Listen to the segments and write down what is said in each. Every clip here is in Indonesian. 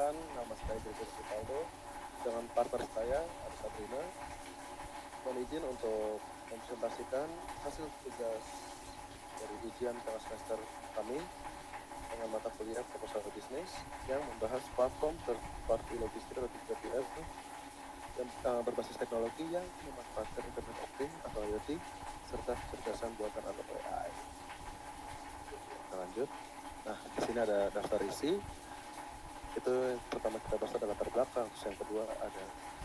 Perkenalkan, nama saya Gregor Rivaldo dengan partner saya, ada Sabrina. Mohon izin untuk mempresentasikan hasil tugas dari ujian tengah semester kami dengan mata kuliah proposal bisnis yang membahas platform third party logistik atau 3PL yang berbasis teknologi yang memanfaatkan Internet of Things atau IoT serta kecerdasan buatan atau AI. Kita lanjut. Nah, di sini ada daftar isi. Itu pertama kita bahas adalah latar belakang. Terus yang kedua ada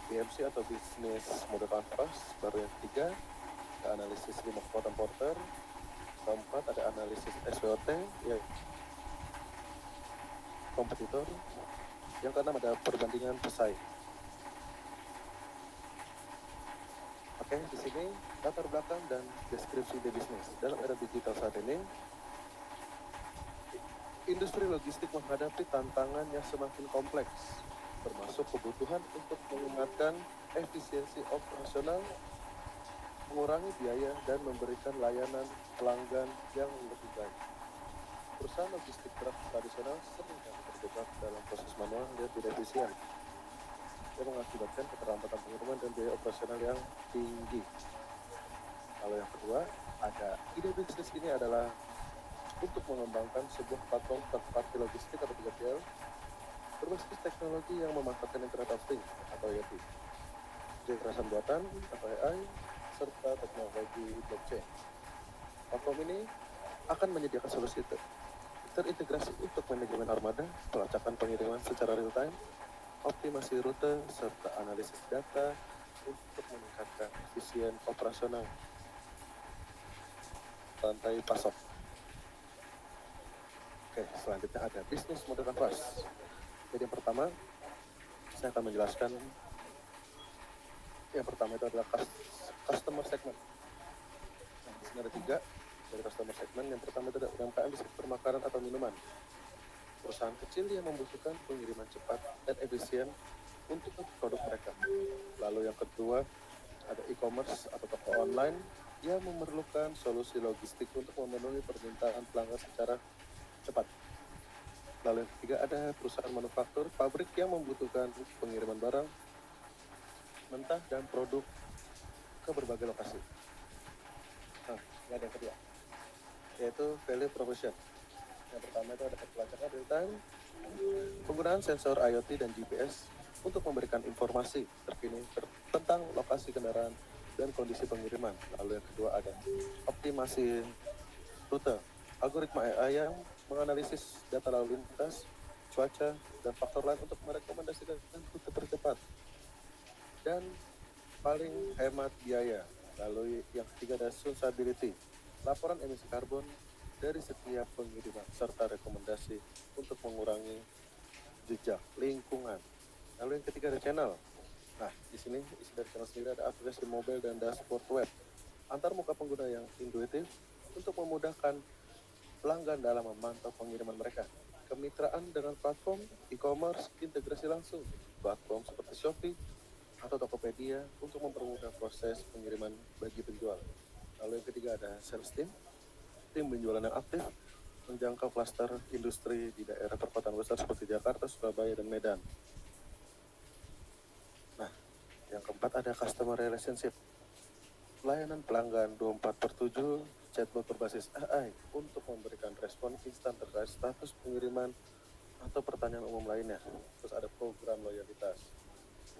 BMC atau Business Model Canvas. Baru yang ketiga ada analisis 5 kekuatan porter. Keempat ada analisis SWOT, ya, kompetitor. Yang keenam ada perbandingan pesaing. Oke, di sini latar belakang dan deskripsi di bisnis. Dalam era digital saat ini, industri logistik menghadapi tantangan yang semakin kompleks, termasuk kebutuhan untuk meningkatkan efisiensi operasional, mengurangi biaya, dan memberikan layanan pelanggan yang lebih baik. Perusahaan logistik tradisional sering terjebak dalam proses manual dan tidak efisien, yang mengakibatkan keterlambatan pengiriman dan biaya operasional yang tinggi. Lalu yang kedua, ada ide bisnis ini adalah untuk mengembangkan sebuah platform third party logistik atau 3PL berbasis teknologi yang memanfaatkan Internet of Things atau IoT, kecerdasan buatan atau AI, serta teknologi blockchain. Platform ini akan menyediakan solusi terintegrasi untuk manajemen armada, pelacakan pengiriman secara real time, optimasi rute, serta analisis data untuk meningkatkan efisien operasional rantai pasok. Oke, selanjutnya ada bisnis model canvas. Jadi yang pertama, saya akan menjelaskan yang pertama itu adalah customer segment. Nah, di sini ada 3 dari customer segment. Yang pertama itu adalah UMKM di sektor makanan atau minuman. Perusahaan kecil yang membutuhkan pengiriman cepat dan efisien untuk produk mereka. Lalu yang kedua ada e-commerce atau toko online yang memerlukan solusi logistik untuk memenuhi permintaan pelanggan secara cepat. Lalu yang ketiga ada perusahaan manufaktur pabrik yang membutuhkan pengiriman barang mentah dan produk ke berbagai lokasi. Nah, ini ada yang kedua, yaitu value proposition. Yang pertama itu ada pelacakan real time, penggunaan sensor IoT dan GPS untuk memberikan informasi terkini tentang lokasi kendaraan dan kondisi pengiriman. Lalu yang kedua ada optimasi rute, algoritma AI yang menganalisis data lalu lintas, cuaca, dan faktor lain untuk merekomendasikan rute tercepat dan paling hemat biaya. Lalu yang ketiga ada sustainability, laporan emisi karbon dari setiap pengiriman serta rekomendasi untuk mengurangi jejak lingkungan. Lalu yang ketiga ada channel. Nah, di sini isi dari channel sendiri ada aplikasi mobile dan dashboard web antar muka pengguna yang intuitif untuk memudahkan pelanggan dalam memantau pengiriman mereka. Kemitraan dengan platform e-commerce, integrasi langsung platform seperti Shopee atau Tokopedia untuk mempermudah proses pengiriman bagi penjual. Lalu yang ketiga ada sales team penjualan yang aktif menjangkau klaster industri di daerah perkotaan besar seperti Jakarta, Surabaya, dan Medan. Nah, yang keempat ada customer relationship, layanan pelanggan 24/7, chatbot berbasis AI untuk memberikan respon instan terkait status pengiriman atau pertanyaan umum lainnya. Terus ada program loyalitas,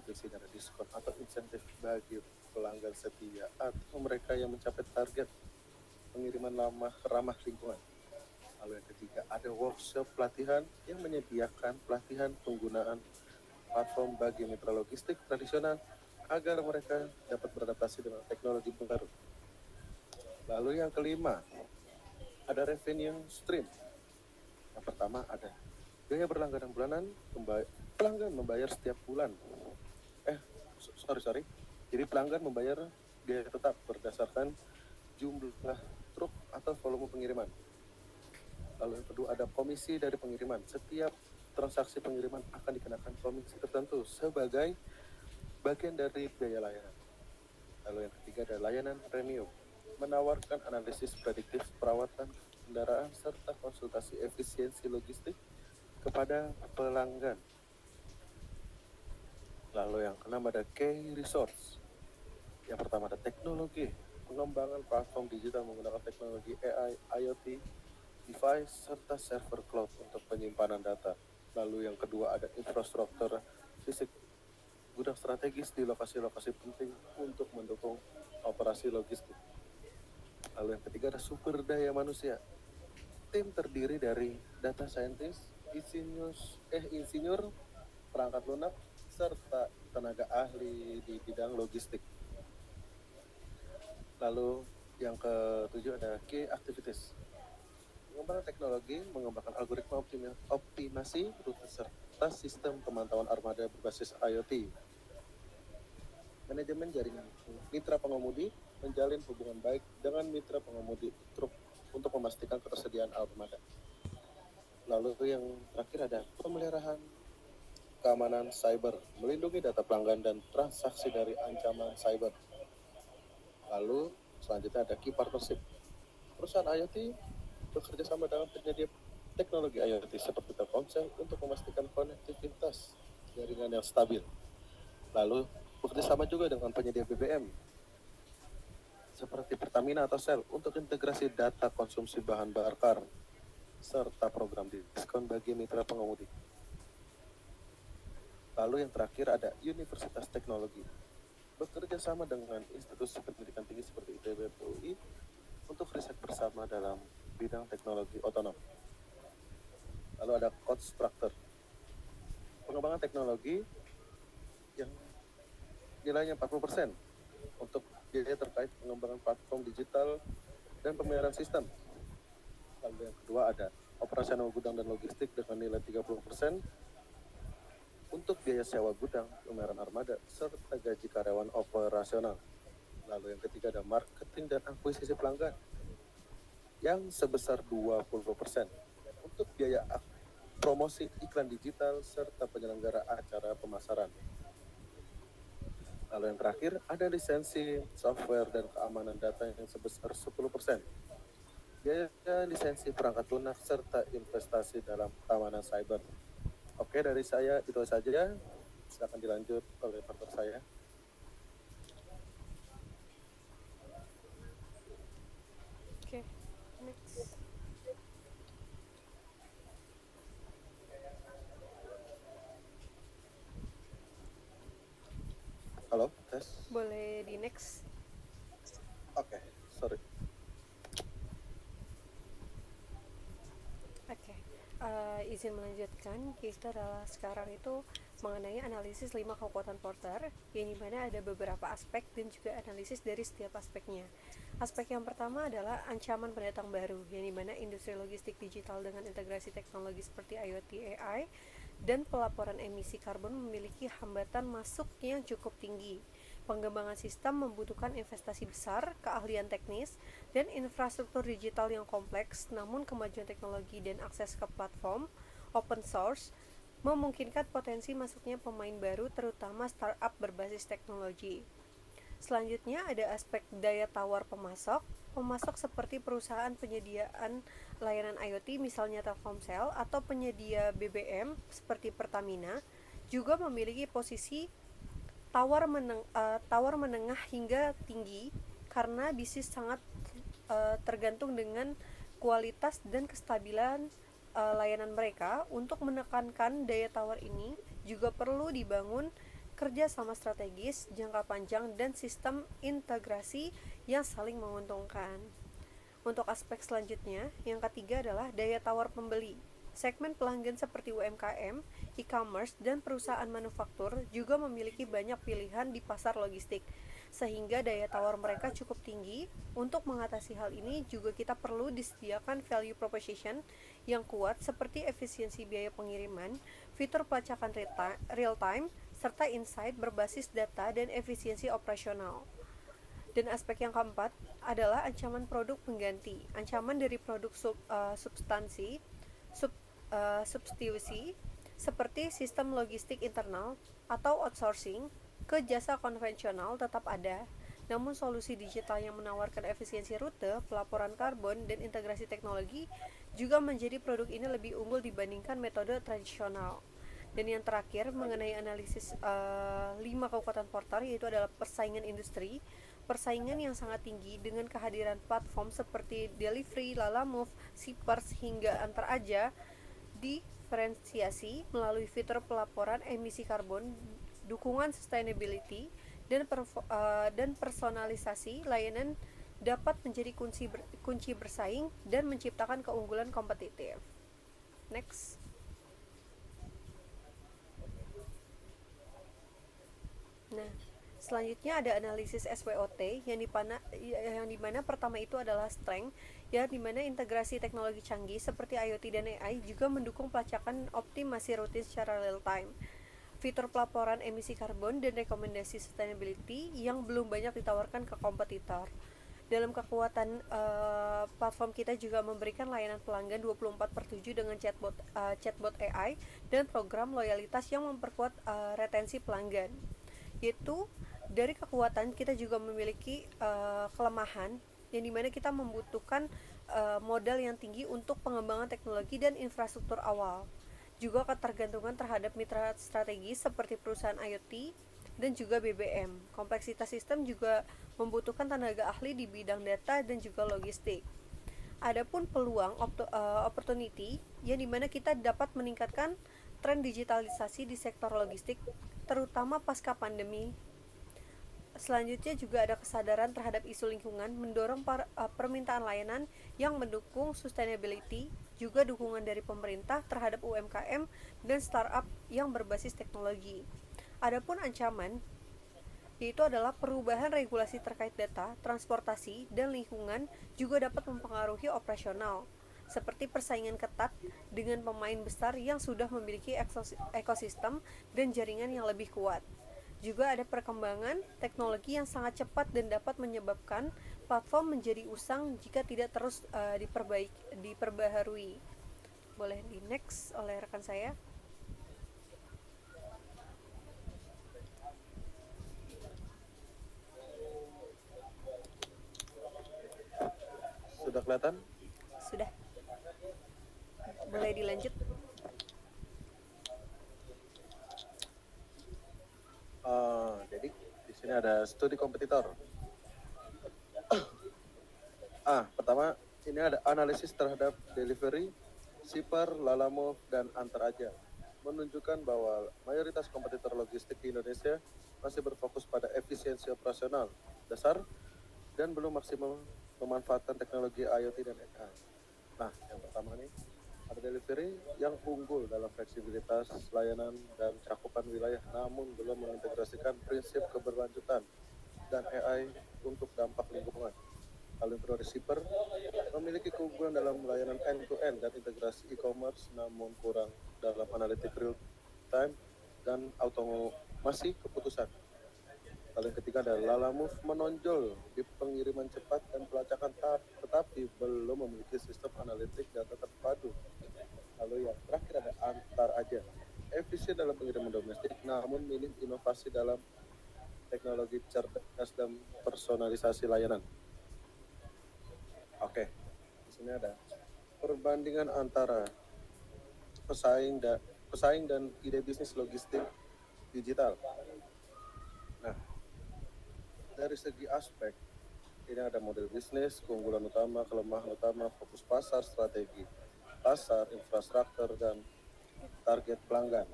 di sini ada diskon atau insentif bagi pelanggan setia atau mereka yang mencapai target pengiriman ramah lingkungan. Lalu yang ketiga ada workshop pelatihan yang menyediakan pelatihan penggunaan platform bagi mitra logistik tradisional agar mereka dapat beradaptasi dengan teknologi baru. Lalu yang kelima ada revenue stream. Yang pertama ada biaya berlangganan bulanan, pelanggan membayar setiap bulan. Jadi pelanggan membayar biaya tetap berdasarkan jumlah truk atau volume pengiriman. Lalu yang kedua ada komisi dari pengiriman. Setiap transaksi pengiriman akan dikenakan komisi tertentu sebagai bagian dari biaya layanan. Lalu yang ketiga ada layanan premium, menawarkan analisis prediktif perawatan kendaraan serta konsultasi efisiensi logistik kepada pelanggan. Lalu yang keenam ada key resource. Yang pertama ada teknologi, pengembangan platform digital menggunakan teknologi AI, IoT, device, serta server cloud untuk penyimpanan data. Lalu yang kedua ada infrastruktur fisik, gudang strategis di lokasi-lokasi penting untuk mendukung operasi logistik. Lalu yang ketiga ada sumber daya manusia. Tim terdiri dari data scientist, insinyur, perangkat lunak, serta tenaga ahli di bidang logistik. Lalu yang ketujuh ada key activities. Pengembangan teknologi, mengembangkan algoritma optimasi rute serta sistem pemantauan armada berbasis IoT. Manajemen jaringan mitra pengemudi, menjalin hubungan baik dengan mitra pengemudi truk untuk memastikan ketersediaan armada. Lalu yang terakhir ada pemeliharaan keamanan cyber, melindungi data pelanggan dan transaksi dari ancaman cyber. Lalu selanjutnya ada key partnership. Perusahaan IoT bekerja sama dengan penyedia teknologi IoT seperti Telkomsel untuk memastikan konektivitas jaringan yang stabil. Lalu bekerja sama juga dengan penyedia BBM seperti Pertamina atau Shell untuk integrasi data konsumsi bahan bakar serta program diskon bagi mitra pengemudi. Lalu yang terakhir ada Universitas Teknologi, bekerja sama dengan institusi pendidikan tinggi seperti ITB, UI untuk riset bersama dalam bidang teknologi otonom. Lalu ada code structure, pengembangan teknologi yang nilainya 40% untuk biaya terkait pengembangan platform digital dan pemeliharaan sistem. Lalu yang kedua ada operasional gudang dan logistik dengan nilai 30% untuk biaya sewa gudang, pemeliharaan armada, serta gaji karyawan operasional. Lalu yang ketiga ada marketing dan akuisisi pelanggan yang sebesar 20% untuk biaya promosi iklan digital serta penyelenggara acara pemasaran. Lalu yang terakhir ada lisensi software dan keamanan data yang sebesar 10%. Biaya lisensi perangkat lunak serta investasi dalam keamanan cyber. Oke, dari saya itu saja. Silakan dilanjut oleh partner saya. Oke, next. Halo, tes. Boleh di next. Oke, sorry. Oke, izin melanjutkan. Kita adalah sekarang itu mengenai analisis 5 kekuatan Porter, yang dimana ada beberapa aspek dan juga analisis dari setiap aspeknya. Aspek yang pertama adalah ancaman pendatang baru, yang dimana industri logistik digital dengan integrasi teknologi seperti IoT, AI, dan pelaporan emisi karbon memiliki hambatan masuk yang cukup tinggi. Pengembangan sistem membutuhkan investasi besar, keahlian teknis, dan infrastruktur digital yang kompleks, namun kemajuan teknologi dan akses ke platform open source memungkinkan potensi masuknya pemain baru, terutama startup berbasis teknologi. Selanjutnya ada aspek daya tawar pemasok. Pemasok seperti perusahaan penyediaan layanan IoT misalnya Telkomsel atau penyedia BBM seperti Pertamina juga memiliki posisi tawar menengah hingga tinggi karena bisnis sangat tergantung dengan kualitas dan kestabilan layanan mereka. Untuk menekankan daya tawar ini juga perlu dibangun kerja sama strategis, jangka panjang, dan sistem integrasi yang saling menguntungkan. Untuk aspek selanjutnya, yang ketiga adalah daya tawar pembeli. Segmen pelanggan seperti UMKM, e-commerce, dan perusahaan manufaktur juga memiliki banyak pilihan di pasar logistik, sehingga daya tawar mereka cukup tinggi. Untuk mengatasi hal ini juga kita perlu disediakan value proposition yang kuat seperti efisiensi biaya pengiriman, fitur pelacakan real time, serta insight berbasis data dan efisiensi operasional. Dan aspek yang keempat adalah ancaman produk pengganti. Ancaman dari produk substitusi seperti sistem logistik internal atau outsourcing ke jasa konvensional tetap ada. Namun solusi digital yang menawarkan efisiensi rute, pelaporan karbon, dan integrasi teknologi juga menjadi produk ini lebih unggul dibandingkan metode tradisional. Dan yang terakhir mengenai analisis 5 kekuatan porter, yaitu adalah persaingan industri. Persaingan yang sangat tinggi dengan kehadiran platform seperti Delivery, Lalamove, Shippers hingga Antaraja, diferensiasi melalui fitur pelaporan emisi karbon, dukungan sustainability, dan personalisasi layanan dapat menjadi kunci bersaing dan menciptakan keunggulan kompetitif. Next. Nah, selanjutnya ada analisis SWOT yang dimana pertama itu adalah strength, yang dimana integrasi teknologi canggih seperti IoT dan AI juga mendukung pelacakan optimasi rutin secara real time. Fitur pelaporan emisi karbon dan rekomendasi sustainability yang belum banyak ditawarkan ke kompetitor. Dalam kekuatan platform kita juga memberikan layanan pelanggan 24/7 dengan chatbot AI dan program loyalitas yang memperkuat retensi pelanggan. Yaitu dari kekuatan kita juga memiliki kelemahan yang dimana kita membutuhkan modal yang tinggi untuk pengembangan teknologi dan infrastruktur awal. Juga ketergantungan terhadap mitra strategis seperti perusahaan IoT dan juga BBM. Kompleksitas sistem juga membutuhkan tenaga ahli di bidang data dan juga logistik. Adapun peluang opportunity yang dimana kita dapat meningkatkan tren digitalisasi di sektor logistik terutama pasca pandemi. Selanjutnya juga ada kesadaran terhadap isu lingkungan mendorong permintaan layanan yang mendukung sustainability, juga dukungan dari pemerintah terhadap UMKM dan startup yang berbasis teknologi. Adapun ancaman yaitu adalah perubahan regulasi terkait data, transportasi, dan lingkungan juga dapat mempengaruhi operasional, seperti persaingan ketat dengan pemain besar yang sudah memiliki ekosistem dan jaringan yang lebih kuat. Juga ada perkembangan teknologi yang sangat cepat dan dapat menyebabkan platform menjadi usang jika tidak terus diperbaharui. Boleh di next oleh rekan saya. Sudah kelihatan? Sudah. Boleh dilanjut. Jadi di sini ada studi kompetitor. Pertama ini ada analisis terhadap Delivery, Shipper, Lalamove, dan Antaraja, menunjukkan bahwa mayoritas kompetitor logistik di Indonesia masih berfokus pada efisiensi operasional dasar dan belum maksimal memanfaatkan teknologi IoT dan AI. Nah, yang pertama nih ada Delivery yang unggul dalam fleksibilitas layanan dan cakupan wilayah, namun belum mengintegrasikan prinsip keberlanjutan dan AI untuk dampak lingkungan. Lalu yang kedua ada Shipper, memiliki keunggulan dalam layanan end-to-end dan integrasi e-commerce, namun kurang dalam analitik real time dan automasi keputusan. Lalu yang ketiga ada Lalamove, menonjol di pengiriman cepat dan pelacakan tahap, tetapi belum memiliki sistem analitik data terpadu. Lalu yang terakhir ada Antaraja, efisien dalam pengiriman domestik, namun minim inovasi dalam teknologi cerdas dan personalisasi layanan. Oke, di sini ada perbandingan antara pesaing dan ide bisnis logistik digital. Nah, dari segi aspek ini ada model bisnis, keunggulan utama, kelemahan utama, fokus pasar, strategi pasar, infrastruktur, dan target pelanggan.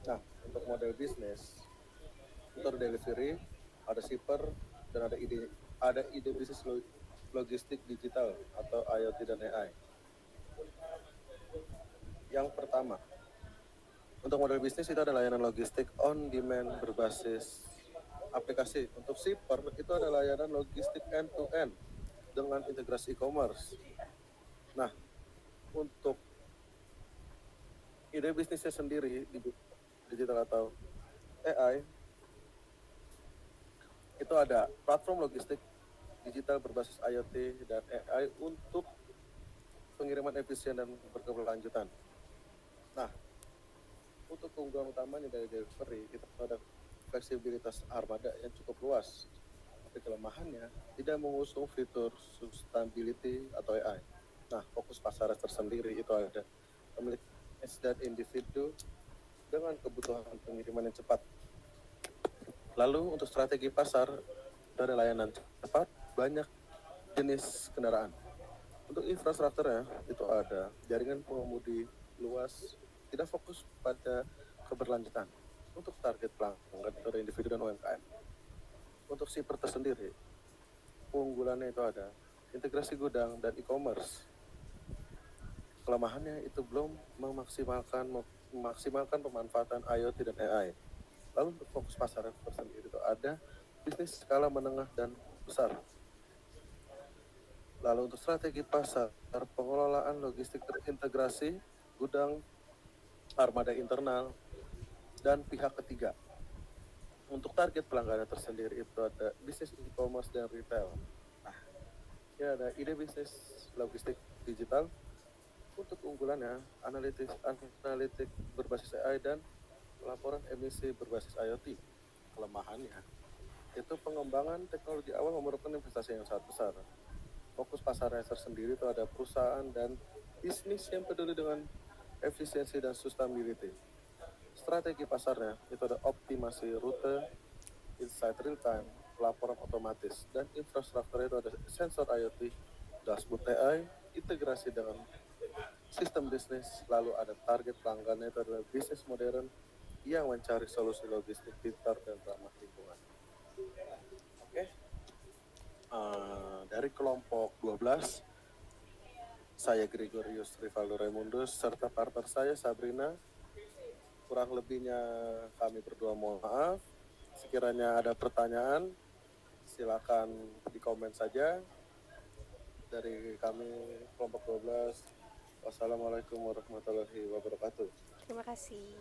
Nah, untuk model bisnis, untuk Delivery ada Shipper dan ada ide bisnis logistik digital atau IoT dan AI. Yang pertama, untuk model bisnis itu ada layanan logistik on demand berbasis aplikasi. Untuk Shipper itu ada layanan logistik end to end dengan integrasi e-commerce. Nah, untuk ide bisnisnya sendiri di digital atau AI itu ada platform logistik digital berbasis IoT dan AI untuk pengiriman efisien dan berkelanjutan. Nah, untuk keunggulan utamanya dari Delivery itu ada fleksibilitas armada yang cukup luas, tapi kelemahannya tidak mengusung fitur sustainability atau AI. Nah, fokus pasar tersendiri itu ada memiliki dan individu dengan kebutuhan pengiriman yang cepat. Lalu untuk strategi pasar dari layanan cepat, banyak jenis kendaraan. Untuk infrastrukturnya itu ada jaringan pengemudi luas, tidak fokus pada keberlanjutan. Untuk target pelanggan itu ada individu dan UMKM. Untuk shipper tersendiri, keunggulannya itu ada integrasi gudang dan e-commerce. Kelemahannya itu belum memaksimalkan pemanfaatan IoT dan AI. Lalu untuk fokus pasar tersendiri itu ada bisnis skala menengah dan besar. Lalu untuk strategi pasar, pengelolaan logistik terintegrasi, gudang, armada internal, dan pihak ketiga. Untuk target pelanggannya tersendiri itu ada bisnis e-commerce dan retail. Nah, ini ada ide bisnis logistik digital. Untuk keunggulannya, analitik berbasis AI dan laporan emisi berbasis IoT. Kelemahannya, itu pengembangan teknologi awal memerlukan investasi yang sangat besar. Fokus pasarnya tersendiri itu ada perusahaan dan bisnis yang peduli dengan efisiensi dan sustainability. Strategi pasarnya itu ada optimasi rute, insight real time, laporan otomatis, dan infrastruktur itu ada sensor IoT, dashboard AI, integrasi dengan sistem bisnis, lalu ada target pelanggannya itu adalah bisnis modern yang mencari solusi logistik pintar dan ramah lingkungan. Oke, dari kelompok 12, saya Gregorius Rivaldo Raimundus serta partner saya Sabrina. Kurang lebihnya kami berdua mohon maaf. Sekiranya ada pertanyaan, silakan di komen saja. Dari kami kelompok 12, wassalamualaikum warahmatullahi wabarakatuh. Terima kasih.